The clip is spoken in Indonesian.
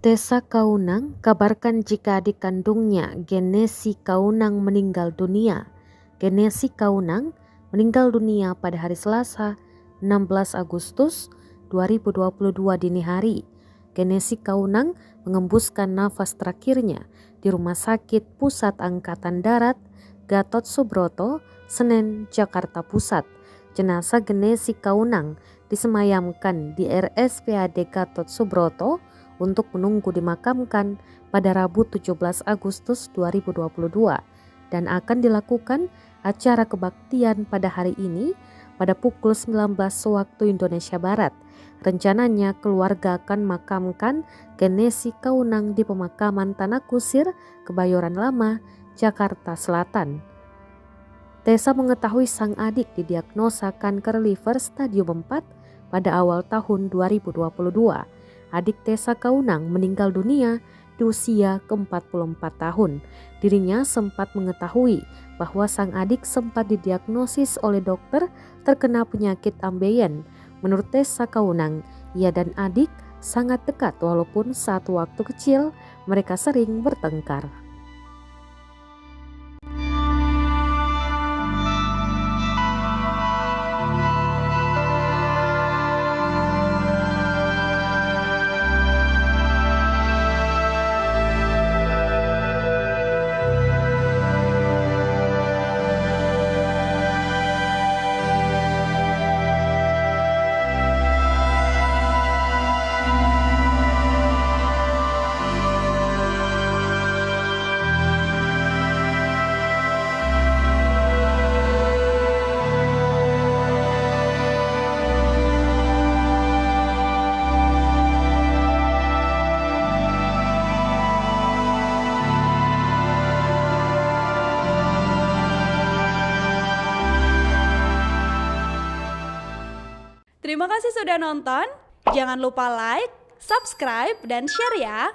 Tessa Kaunang kabarkan jika adik kandungnya Genesi Kaunang meninggal dunia. Genesi Kaunang meninggal dunia pada hari Selasa 16 Agustus 2022 dini hari. Genesi Kaunang mengembuskan nafas terakhirnya di Rumah Sakit Pusat Angkatan Darat Gatot Subroto, Senen, Jakarta Pusat. Jenazah Genesi Kaunang disemayamkan di RSPAD Gatot Subroto untuk menunggu dimakamkan pada Rabu 17 Agustus 2022 dan akan dilakukan acara kebaktian pada hari ini pada pukul 19 waktu Indonesia Barat. Rencananya keluarga akan makamkan Genesi Kaunang di pemakaman Tanah Kusir, Kebayoran Lama, Jakarta Selatan. Tessa mengetahui sang adik didiagnosa kanker liver stadium 4 pada awal tahun 2022. Adik Tessa Kaunang meninggal dunia di usia ke-44 tahun. Dirinya sempat mengetahui bahwa sang adik sempat didiagnosis oleh dokter terkena penyakit ambeien. Menurut Tessa Kaunang, ia dan adik sangat dekat walaupun saat waktu kecil mereka sering bertengkar. Terima kasih sudah nonton. Jangan lupa like, subscribe, dan share ya.